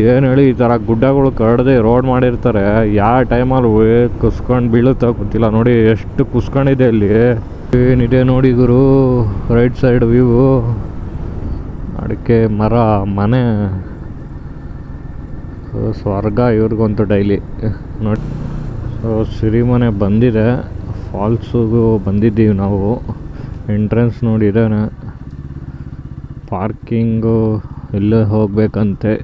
ಏನು ಹೇಳಿ, ಈ ಥರ ಗುಡ್ಡಗಳು ಕಡ್ದು ರೋಡ್ ಮಾಡಿರ್ತಾರೆ, ಯಾವ ಟೈಮಲ್ಲಿ ಕುಸ್ಕೊಂಡು ಬೀಳುತ್ತೋ ಗೊತ್ತಿಲ್ಲ. ನೋಡಿ ಎಷ್ಟು ಕುಸ್ಕೊಂಡಿದೆ ಅಲ್ಲಿ. ಏನಿದೆ ನೋಡಿ ಗುರು, ರೈಟ್ ಸೈಡ್ ವ್ಯೂ, ಅಡಿಕೆ ಮರ, ಮನೆ, ಸ್ವರ್ಗ ಇವ್ರಿಗಂತೂ ಡೈಲಿ ನೋಡಿ. ಸಿರಿಮನೆ ಬಂದಿದೆ, ಫಾಲ್ಸಿಗೂ ಬಂದಿದ್ದೀವಿ ನಾವು. ಎಂಟ್ರೆನ್ಸ್ ನೋಡಿ ಇದೇನೆ, ಪಾರ್ಕಿಂಗು ಇಲ್ಲೇ ಹೋಗ್ಬೇಕಂತೆ.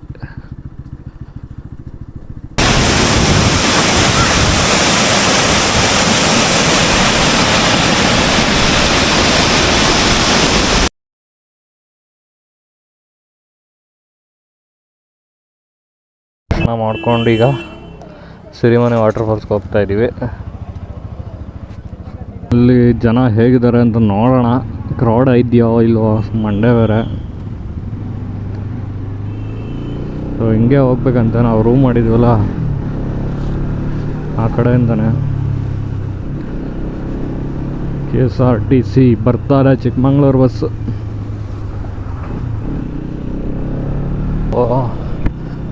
ನಾವು ಮಾಡ್ಕೊಂಡು ಈಗ ಸಿರಿಮನೆ ವಾಟರ್ ಫಾಲ್ಸ್ಗೆ ಹೋಗ್ತಾ ಇದ್ದೀವಿ. ಅಲ್ಲಿ ಜನ ಹೇಗಿದ್ದಾರೆ ಅಂತ ನೋಡೋಣ. ಕ್ರೌಡ್ ಇದೆಯೋ ಇಲ್ವೋ, ಮಂಡೇ ಬೇರೆ. ಸೊ ಹಿಂಗೆ ಹೋಗ್ಬೇಕಂತ ನಾವು ರೂಮ್ ಮಾಡಿದ್ವಲ್ಲ ಆ ಕಡೆಯಿಂದನೇ. KSRTC ಬರ್ತಾರೆ, ಚಿಕ್ಕಮಂಗ್ಳೂರು ಬಸ್ಸು.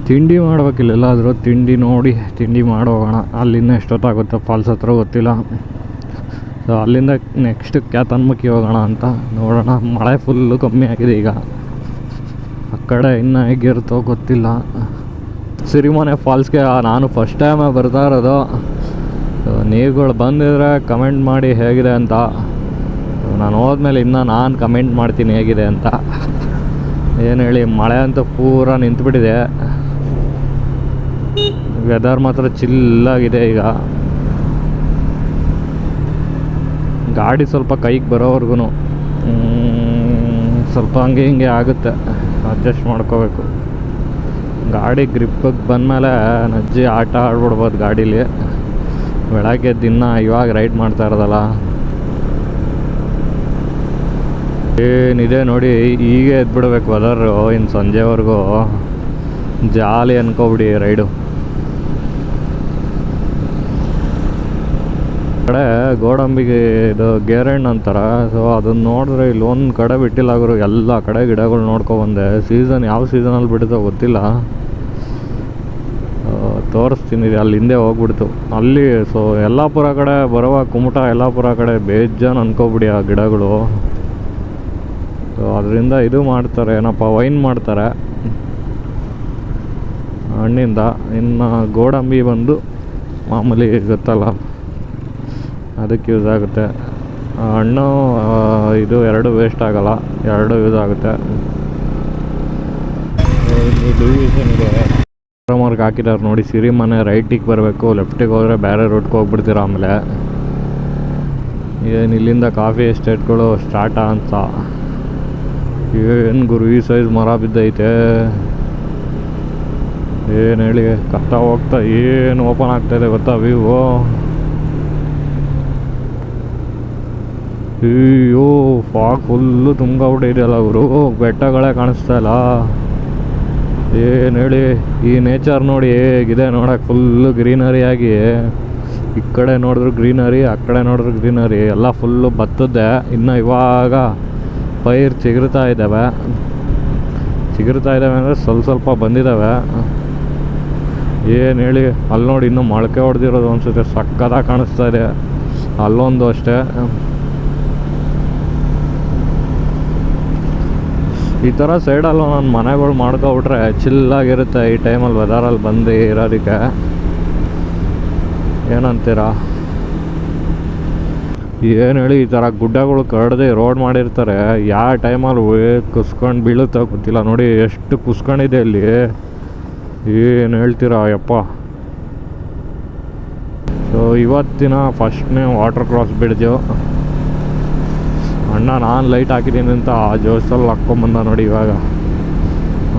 ತಿಂಡಿ ಮಾಡ್ಬೇಕಿಲ್ಲ, ಎಲ್ಲಾದರೂ ತಿಂಡಿ ನೋಡಿ ತಿಂಡಿ ಮಾಡೋಗೋಣ. ಅಲ್ಲಿಂದ ಎಷ್ಟೊತ್ತಾಗುತ್ತೆ ಫಾಲ್ಸ್ ಹತ್ರ ಗೊತ್ತಿಲ್ಲ. ಸೊ ಅಲ್ಲಿಂದ ನೆಕ್ಸ್ಟ್ ಕ್ಯಾತನ್ಮಕ್ಕಿ ಹೋಗೋಣ ಅಂತ ನೋಡೋಣ. ಮಳೆ ಫುಲ್ಲು ಕಮ್ಮಿ ಆಗಿದೆ ಈಗ, ಆ ಕಡೆ ಇನ್ನೂ ಹೇಗಿರುತ್ತೋ ಗೊತ್ತಿಲ್ಲ. ಸಿರಿಮನೆ ಫಾಲ್ಸ್ಗೆ ನಾನು ಫಸ್ಟ್ ಟೈಮೇ ಬರ್ತಾ ಇರೋದು. ನೀವುಗಳು ಬಂದಿದ್ರೆ ಕಮೆಂಟ್ ಮಾಡಿ ಹೇಗಿದೆ ಅಂತ. ನಾನು ಹೋದ್ಮೇಲೆ ಇನ್ನೂ ನಾನು ಕಮೆಂಟ್ ಮಾಡ್ತೀನಿ ಹೇಗಿದೆ ಅಂತ. ಏನು ಹೇಳಿ, ಮಳೆ ಅಂತೂ ಪೂರ ನಿಂತುಬಿಟ್ಟಿದೆ. ವೆದರ್ ಮಾತ್ರ ಚಿಲ್ಲಾಗಿದೆ ಈಗ. ಗಾಡಿ ಸ್ವಲ್ಪ ಕೈಗೆ ಬರೋವರೆಗೂ ಸ್ವಲ್ಪ ಹಂಗೆ ಹಿಂಗೆ ಆಗುತ್ತೆ, ಅಡ್ಜಸ್ಟ್ ಮಾಡ್ಕೋಬೇಕು. ಗಾಡಿ ಗ್ರಿಪ್ಪಿಗೆ ಬಂದಮೇಲೆ ನಜ್ಜಿ ಆಟ ಆಡ್ಬಿಡ್ಬೋದು ಗಾಡೀಲಿ. ಬೆಳಗ್ಗೆ ದಿನ ಇವಾಗ ರೈಡ್ ಮಾಡ್ತಾ ಇರೋದಲ್ಲ. ಏನಿದೆ ನೋಡಿ, ಈಗ ಎದ್ಬಿಡ್ಬೇಕು ವೆದರು. ಇನ್ನು ಸಂಜೆವರೆಗೂ ಜಾಲಿ ಅನ್ಕೋಬಿಡಿ ರೈಡು. ಕಡೆ ಗೋಡಂಬಿಗೆ ಇದು ಗೇರಣ್ಣ ಅಂತಾರೆ. ಸೊ ಅದನ್ನು ನೋಡಿದ್ರೆ ಇಲ್ಲಿ ಒಂದು ಕಡೆ ಬಿಟ್ಟಿಲ್ಲ ಗುರು, ಎಲ್ಲ ಕಡೆ ಗಿಡಗಳು ನೋಡ್ಕೊಬಂದೆ. ಸೀಸನ್ ಯಾವ ಸೀಸನಲ್ಲಿ ಬಿಡುತ್ತೋ ಗೊತ್ತಿಲ್ಲ, ತೋರಿಸ್ತೀನಿ. ಅಲ್ಲಿ ಹಿಂದೆ ಹೋಗ್ಬಿಡ್ತು ಅಲ್ಲಿ. ಸೊ ಯಲ್ಲಾಪುರ ಕಡೆ ಬರುವ ಕುಮಟ ಯಲ್ಲಾಪುರ ಕಡೆ ಬೇಜಾನ್ ಅನ್ಕೋಬಿಡಿ ಆ ಗಿಡಗಳು. ಸೊ ಅದರಿಂದ ಇದು ಮಾಡ್ತಾರೆ, ಏನಪ್ಪ, ವೈನ್ ಮಾಡ್ತಾರೆ ಹಣ್ಣಿಂದ. ಇನ್ನು ಗೋಡಂಬಿ ಬಂದು ಮಾಮೂಲಿ ಗೊತ್ತಲ್ಲ, ಅದಕ್ಕೆ ಯೂಸ್ ಆಗುತ್ತೆ. ಹಣ್ಣು ಇದು ಎರಡು ವೇಸ್ಟ್ ಆಗೋಲ್ಲ, ಎರಡು ಯೂಸ್ ಆಗುತ್ತೆ. ಮಾರ್ಕ್ ಹಾಕಿದ್ದಾರೆ ನೋಡಿ, ಸಿರಿಮನೆ ರೈಟಿಗೆ ಬರಬೇಕು, ಲೆಫ್ಟಿಗೆ ಹೋದರೆ ಬೇರೆ ರೂಟ್ಗೆ ಹೋಗ್ಬಿಡ್ತೀರ. ಆಮೇಲೆ ಏನು ಇಲ್ಲಿಂದ ಕಾಫಿ ಎಸ್ಟೇಟ್ಗಳು ಸ್ಟಾರ್ಟ ಅಂತ. ಏನು ಗುರು, ಈ ಸೈಜ್ ಮರ ಬಿದ್ದೈತೆ. ಏನು ಹೇಳಿ, ಕಷ್ಟ ಹೋಗ್ತಾ ಏನು ಓಪನ್ ಆಗ್ತಾಯಿದೆ ಗೊತ್ತಾ ವ್ಯೂ. ಅಯ್ಯೋ, ಫಾಗ್ ಫುಲ್ಲು ತುಂಬಿಬಿಟ್ಟಿದೆಯಲ್ಲ ಗುರು, ಬೆಟ್ಟಗಳೇ ಕಾಣಿಸ್ತಾ ಇಲ್ಲ. ಏನು ಹೇಳಿ, ಈ ನೇಚರ್ ನೋಡಿ ಹೇಗಿದೆ ನೋಡೋಕೆ. ಫುಲ್ಲು ಗ್ರೀನರಿ ಆಗಿ, ಈ ಕಡೆ ನೋಡಿದ್ರು ಗ್ರೀನರಿ, ಆ ಕಡೆ ನೋಡಿದ್ರು ಗ್ರೀನರಿ, ಎಲ್ಲ ಫುಲ್ಲು ಭತ್ತದ್ದೆ. ಇನ್ನು ಇವಾಗ ಪೈರ್ ಚಿಗುರ್ತಾ ಇದ್ದಾವೆ ಅಂದರೆ ಸ್ವಲ್ಪ ಬಂದಿದ್ದಾವೆ. ಏನು ಹೇಳಿ, ಅಲ್ಲಿ ನೋಡಿ ಇನ್ನೂ ಮೊಳಕೆ ಹೊಡೆದಿರೋದು ಅನಿಸುತ್ತೆ, ಸಕ್ಕತ್ತಾಗಿ ಕಾಣಿಸ್ತಾ ಇದೆ. ಅಲ್ಲೊಂದು ಅಷ್ಟೇ. ಈ ಥರ ಸೈಡಲ್ಲೂ ನಾನು ಮನೆಗಳು ಮಾಡ್ಕೊಬಿಟ್ರೆ ಚಿಲ್ಲಾಗಿರುತ್ತೆ ಈ ಟೈಮಲ್ಲಿ ವೆದರಲ್ಲಿ ಬಂದು ಇರೋದಕ್ಕೆ. ಏನಂತೀರಾ? ಏನು ಹೇಳಿ, ಈ ಥರ ಗುಡ್ಡಗಳು ಕಡ್ದು ರೋಡ್ ಮಾಡಿರ್ತಾರೆ, ಯಾವ ಟೈಮಲ್ಲಿ ಕುಸ್ಕೊಂಡು ಬೀಳುತ್ತೋ ಗೊತ್ತಿಲ್ಲ. ನೋಡಿ ಎಷ್ಟು ಕುಸ್ಕೊಂಡಿದೆ ಅಲ್ಲಿ. ಏನು ಹೇಳ್ತೀರಾ ಯಪ್ಪ. ಸೊ ಇವತ್ತಿನ ಫಸ್ಟ್ನೇ ವಾಟರ್ ಕ್ರಾಸ್ ಬ್ರಿಡ್ಜು. ಅಣ್ಣ ನಾನು ಲೈಟ್ ಹಾಕಿದ್ದೀನಿ ಅಂತ ಆ ಜೋಶಲ್ಲಿ ಹಾಕ್ಕೊಂಬಂದ ನೋಡಿ. ಇವಾಗ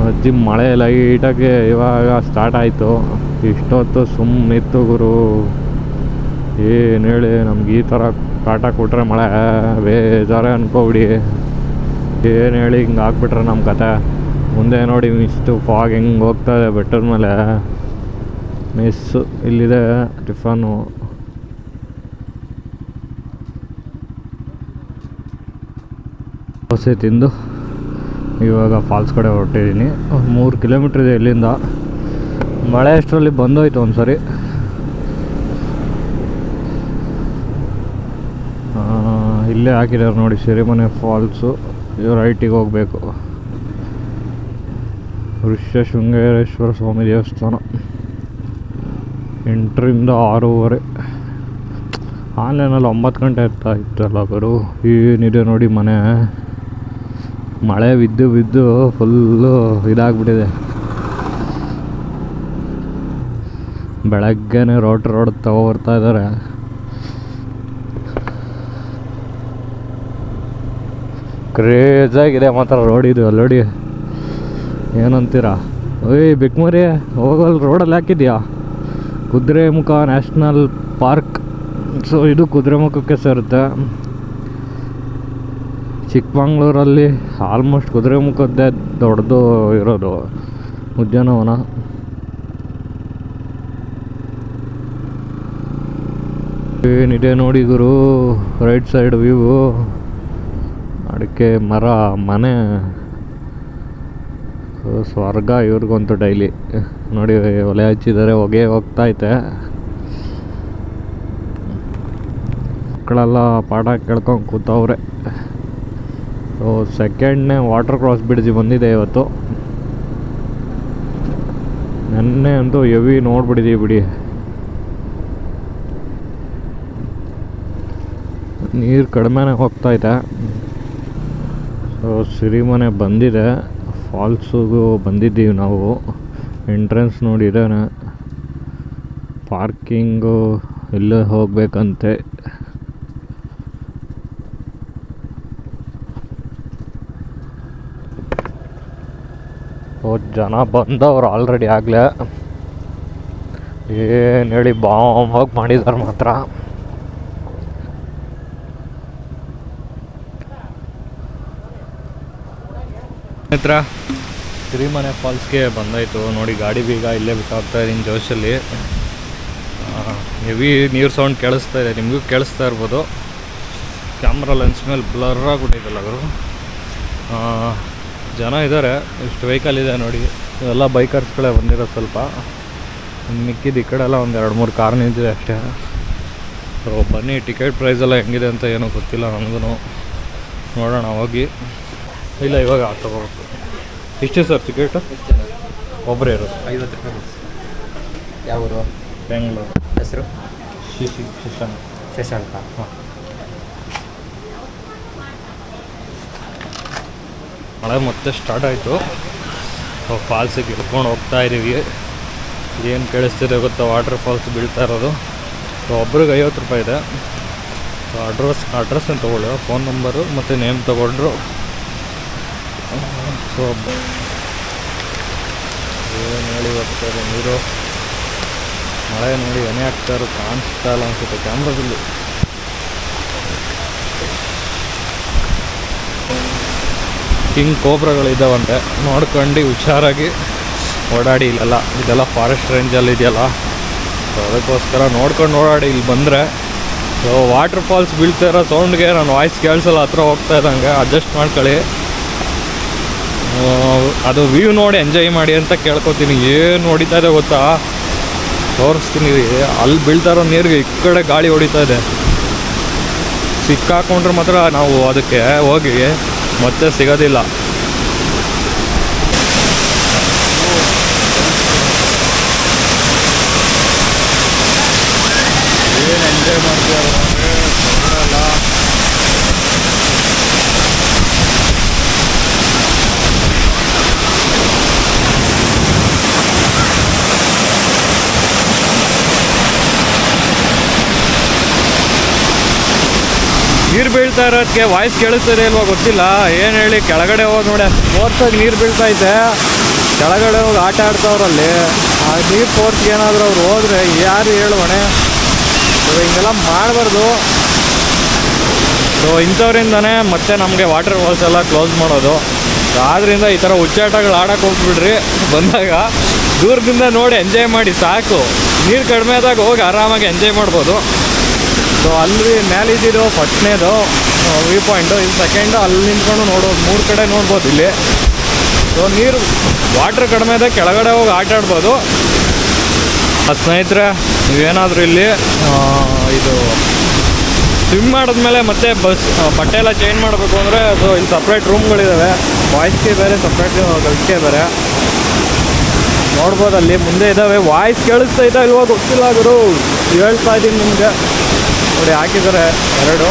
ಅಜ್ಜಿ ಮಳೆ ಲೈಟಾಗಿ ಇವಾಗ ಸ್ಟಾರ್ಟ್ ಆಯಿತು. ಇಷ್ಟೊತ್ತು ಸುಮ್ಮನಿತ್ತು ಗುರು. ಏನು ಹೇಳಿ, ನಮ್ಗೆ ಈ ಥರ ಕಾಟ ಕೊಟ್ರೆ ಮಳೆ ಬೇಜಾರೇ ಅನ್ಕೋಬಿಡಿ. ಏನು ಹೇಳಿ, ಹಿಂಗೆ ಹಾಕ್ಬಿಟ್ರೆ ನಮ್ಮ ಕತೆ. ಮುಂದೆ ನೋಡಿ ಇಷ್ಟು ಫಾಗ್ ಹೆಂಗೆ ಹೋಗ್ತಾಯಿದೆ ಬೆಟ್ಟದ ಮೇಲೆ. ಮೆಸ್ಸು ಇಲ್ಲಿದೆ, ಟಿಫನ್ನು. ದೋಸೆ ತಿಂದು ಇವಾಗ ಫಾಲ್ಸ್ ಕಡೆ ಹೊರಟಿದ್ದೀನಿ. 3 ಕಿಲೋಮೀಟ್ರ್ ಇದೆ ಇಲ್ಲಿಂದ. ಮಳೆ ಅಷ್ಟರಲ್ಲಿ ಬಂದೋಯ್ತು ಒಂದು ಸರಿ. ಇಲ್ಲೇ ಹಾಕಿದ್ದಾರೆ ನೋಡಿ ಸಿರಿಮನೆ ಫಾಲ್ಸು. ರೈಟಿಗೆ ಹೋಗಬೇಕು. ಋಷ್ಯಶೃಂಗೇಶ್ವರ ಸ್ವಾಮಿ ದೇವಸ್ಥಾನ 8ರಿಂದ 6:30. ಆನ್ಲೈನಲ್ಲಿ 9 ಗಂಟೆ ಇರ್ತಾ ಇತ್ತಲ್ಲ ಗುರು. ಏನಿದೆ ನೋಡಿ ಮನೆ. ಮಳೆ ಬಿದ್ದು ಫುಲ್ಲು ಇದಾಗ್ಬಿಟ್ಟಿದೆ. ಬೆಳಗ್ಗೆನೆ ರೋಡ್ ತಗೊಬರ್ತಾ ಇದ್ದಾರೆ. ಕ್ರೇಜಾಗಿದೆ ಮಾತ್ರ ರೋಡ್ ಇದು. ಅಲ್ಲೋಡಿ ಏನಂತೀರಾ? ಓಯ್ ಬಿಕ್ಮರಿ ಹೋಗಲ್ಲಿ ರೋಡಲ್ಲಿ ಹಾಕಿದ್ಯಾ ಕುದುರೆಮುಖ ನ್ಯಾಷನಲ್ ಪಾರ್ಕ್. ಸೊ ಇದು ಕುದುರೆಮುಖಕ್ಕೆ ಸೇರುತ್ತೆ. ಚಿಕ್ಕಮಂಗ್ಳೂರಲ್ಲಿ ಆಲ್ಮೋಸ್ಟ್ ಕುದುರೆಮುಖದ್ದೇ ದೊಡ್ಡದು ಇರೋದು ಉದ್ಯಾನವನ. ಏನಿದೆ ನೋಡಿ ಗುರು ರೈಟ್ ಸೈಡ್ ವ್ಯೂ. ಅಡಿಕೆ ಮರ, ಮನೆ, ಸ್ವರ್ಗ ಇವ್ರಿಗಂತೂ ಡೈಲಿ ನೋಡಿ. ಒಲೆ ಹಚ್ಚಿದ್ದಾರೆ, ಹೊಗೆ ಹೋಗ್ತೈತೆ. ಮಕ್ಕಳೆಲ್ಲ ಪಾಠ ಕೇಳ್ಕೊಂಡು ಕೂತವ್ರೆ. ಸೆಕೆಂಡ್ನೇ ವಾಟರ್ ಕ್ರಾಸ್ ಬ್ರಿಡ್ಜ್ ಬಂದಿದೆ ಇವತ್ತು. ನೆನ್ನೆ ಅಂತೂ ಹೆವಿ ನೋಡ್ಬಿಟ್ಟಿದ್ದೀವಿ ಬಿಡಿ. ನೀರು ಕಡಿಮೆನೇ ಹೋಗ್ತೈತೆ. ಸೊ ಸಿರಿಮನೆ ಬಂದಿದೆ. ಫಾಲ್ಸಿಗೂ ಬಂದಿದ್ದೀವಿ ನಾವು. ಎಂಟ್ರೆನ್ಸ್ ನೋಡಿದ್ದೇನೆ. ಪಾರ್ಕಿಂಗು ಇಲ್ಲೇ ಹೋಗ್ಬೇಕಂತೆ. ಜನ ಬಂದವ್ರು ಆಲ್ರೆಡಿ ಆಗಲೇ. ಏನು ಹೇಳಿ ಬಾಂಬಾಗಿ ಮಾಡಿದ್ದಾರೆ ಮಾತ್ರ. ಹತ್ರ ಸಿರಿಮನೆ ಫಾಲ್ಸ್ಗೆ ಬಂದಾಯಿತು ನೋಡಿ. ಗಾಡಿ ಬೀಗ ಇಲ್ಲೇ ಬಿಟ್ಟಾಗ್ತಾ ಇದ್ದೀನಿ ಜೋಶಲ್ಲಿ. ಹೆವಿ ನೀರು ಸೌಂಡ್ ಕೇಳಿಸ್ತಾ ಇದೆ, ನಿಮಗೂ ಕೇಳಿಸ್ತಾ ಇರ್ಬೋದು. ಕ್ಯಾಮ್ರಾ ಲೆನ್ಸ್ ಮೇಲೆ ಬ್ಲರ್ ಆಗಿಬಿಟ್ಟಿದ್ದಲ್ಲ ಅವರು. ಜನ ಇದ್ದಾರೆ, ಇಷ್ಟು ವೆಹಿಕಲ್ ಇದೆ ನೋಡಿ. ಇವೆಲ್ಲ ಬೈಕರ್ಸ್ಗಳೇ ಬಂದಿರೋದು. ಸ್ವಲ್ಪ ಮಿಕ್ಕಿದ್ದು ಈ ಕಡೆ ಎಲ್ಲ ಒಂದು 2-3 ಕಾರ್ ನಿಂತಿದೆ ಅಷ್ಟೇ. ಸೊ ಬನ್ನಿ, ಟಿಕೆಟ್ ಪ್ರೈಸೆಲ್ಲ ಹೆಂಗಿದೆ ಅಂತ ಏನೂ ಗೊತ್ತಿಲ್ಲ ನನಗೂ. ನೋಡೋಣ ಹೋಗಿ. ಇಲ್ಲ ಇವಾಗ ತಗೋಬೇಕು. ಇಷ್ಟೇ ಸರ್ ಟಿಕೆಟು? ಒಬ್ಬರೇ ಇರೋದು 50 ರೂಪಾಯಿ. ಯಾವ ಊರು? ಬೆಂಗಳೂರು. ಹೆಸರು? ಶಶಾಂಕ. ಹಾಂ. ಮಳೆ ಮತ್ತೆ ಸ್ಟಾರ್ಟ್ ಆಯಿತು. ಫಾಲ್ಸಿಗೆ ಇಳ್ಕೊಂಡು ಹೋಗ್ತಾ ಇದ್ದೀವಿ. ಏನು ಕೇಳಿಸ್ತಿದೆ ಗೊತ್ತಾ? ವಾಟರ್ ಫಾಲ್ಸ್ ಬೀಳ್ತಾ ಇರೋದು. ಸೊ ಒಬ್ರಿಗೆ 50 ರೂಪಾಯಿ ಇದೆ. ಸೊ ಅಡ್ರೆಸ್ಸನ್ನು ತೊಗೊಳ್ಳಿ, ಫೋನ್ ನಂಬರು ಮತ್ತು ನೇಮ್ ತೊಗೊಂಡ್ರು. ಸೊ ಏನು ಹೇಳಿ ಹೋಗ್ತಾರೆ ನೀರು. ಮಳೆ ನೋಡಿ ಎನೆ ಆಗ್ತಾ ಇರೋ ಕಾಣಿಸ್ತಾ ಇಲ್ಲ ಅನಿಸುತ್ತೆ ಕ್ಯಾಮ್ರಾದಲ್ಲಿ. ಕಿಂಗ್ ಕೋಬ್ರಾಗಳಿದ್ದಾವಂತೆ, ನೋಡ್ಕೊಂಡು ಹುಷಾರಾಗಿ ಓಡಾಡಿ. ಇದೆಲ್ಲ ಫಾರೆಸ್ಟ್ ರೇಂಜಲ್ಲಿ ಇದೆಯಲ್ಲ, ಸೊ ಅದಕ್ಕೋಸ್ಕರ ನೋಡ್ಕೊಂಡು ಓಡಾಡಿ. ಇಲ್ಲಿ ಬಂದರೆ ಸೊ ವಾಟರ್ ಫಾಲ್ಸ್ ಬೀಳ್ತಾ ಇರೋ ಸೌಂಡ್ಗೆ ನಾನು ವಾಯ್ಸ್ ಕೇಳಿಸಲ್ಲ. ಹತ್ರ ಹೋಗ್ತಾ ಇದ್ದಂಗೆ ಅಡ್ಜಸ್ಟ್ ಮಾಡ್ಕೊಳ್ಳಿ. ಅದು ವ್ಯೂ ನೋಡಿ ಎಂಜಾಯ್ ಮಾಡಿ ಅಂತ ಕೇಳ್ಕೊತೀನಿ. ಏನು ಹೊಡಿತಾ ಇದೆ ಗೊತ್ತಾ? ತೋರಿಸ್ತೀನಿ. ಅಲ್ಲಿ ಬೀಳ್ತಾ ಇರೋ ನೀರಿಗೆ ಈ ಕಡೆ ಗಾಳಿ ಹೊಡಿತಾ ಇದೆ. ಸಿಕ್ಕಾಕೊಂಡ್ರೆ ಮಾತ್ರ ನಾವು ಅದಕ್ಕೆ ಹೋಗಿ ಮತ್ತೆ ಸಿಗೋದಿಲ್ಲ. ಏನು ಎಂಜಾಯ್ ಮಾಡ್ತೀವಿ ನೀರು ಬೀಳ್ತಾ ಇರೋದಕ್ಕೆ ವಾಯ್ಸ್ ಕೇಳಿಸ್ತದೆ ಇಲ್ವಾ ಗೊತ್ತಿಲ್ಲ. ಏನು ಹೇಳಿ, ಕೆಳಗಡೆ ಹೋಗಿ ನೋಡಿ ಫೋರ್ಸಾಗಿ ನೀರು ಬೀಳ್ತೈತೆ. ಕೆಳಗಡೆ ಹೋಗಿ ಆಟ ಆಡ್ತವ್ರಲ್ಲಿ. ಆ ನೀರು ಫೋರ್ಸ್ಗೆ ಏನಾದರೂ ಅವ್ರು ಹೋದರೆ ಯಾರು ಹೇಳುವಣೆ? ಹಿಂಗೆಲ್ಲ ಮಾಡಬಾರ್ದು. ಸೊ ಇಂಥವ್ರಿಂದನೇ ಮತ್ತೆ ನಮಗೆ ವಾಟರ್ ಫಾಲ್ಸ್ ಎಲ್ಲ ಕ್ಲೋಸ್ ಮಾಡೋದು. ಆದ್ದರಿಂದ ಈ ಥರ ಹುಚ್ಚಾಟಗಳು ಆಡೋಕೆ ಹೋಗ್ಬಿಡ್ರಿ. ಬಂದಾಗ ದೂರದಿಂದ ನೋಡಿ ಎಂಜಾಯ್ ಮಾಡಿ ಸಾಕು. ನೀರು ಕಡಿಮೆ ಆದಾಗ ಹೋಗಿ ಆರಾಮಾಗಿ ಎಂಜಾಯ್ ಮಾಡ್ಬೋದು. ಸೊ ಅಲ್ಲಿ ಮೇಲಿದ್ದು ಫಸ್ಟ್ನೇದು ವ್ಯೂ ಪಾಯಿಂಟು, ಇದು ಸೆಕೆಂಡು. ಅಲ್ಲಿ ನಿಂತ್ಕೊಂಡು ನೋಡ್ಬೋದು, 3 ಕಡೆ ನೋಡ್ಬೋದು ಇಲ್ಲಿ. ಸೊ ನೀರು ವಾಟ್ರ್ ಕಡಿಮೆ ಇದೆ, ಕೆಳಗಡೆ ಹೋಗಿ ಆಟ ಆಡ್ಬೋದು. ಸ್ನೇಹಿತರೆ ನೀವೇನಾದರೂ ಇಲ್ಲಿ ಇದು ಸ್ವಿಮ್ ಮಾಡಿದ್ಮೇಲೆ ಮತ್ತೆ ಬಟ್ಟೆ ಎಲ್ಲ ಚೇಂಜ್ ಮಾಡಬೇಕು ಅಂದರೆ ಅದು ಇಲ್ಲಿ ಸಪ್ರೇಟ್ ರೂಮ್ಗಳಿದ್ದಾವೆ. ಬಾಯ್ಸ್ಗೆ ಬೇರೆ ಸಪ್ರೇಟ್, ಗರ್ಲ್ಸ್ಗೆ ಬೇರೆ. ನೋಡ್ಬೋದು ಅಲ್ಲಿ ಮುಂದೆ ಇದ್ದಾವೆ. ವಾಯ್ಸ್ ಕೇಳಿಸ್ತೈತಾ ಇಲ್ವಾ ಗೊತ್ತಿಲ್ಲ ಗುರು, ಹೇಳ್ತಾ ಇದ್ದೀನಿ ನಿಮಗೆ. ನೋಡಿ ಹಾಕಿದ್ದಾರೆ 2.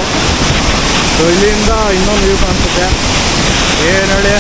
ಸೊ ಇಲ್ಲಿಂದ ಇನ್ನೊಂದು ವ್ಯೂ ಕಾಣಿಸುತ್ತೆ. ಏನು ಹೇಳಿ,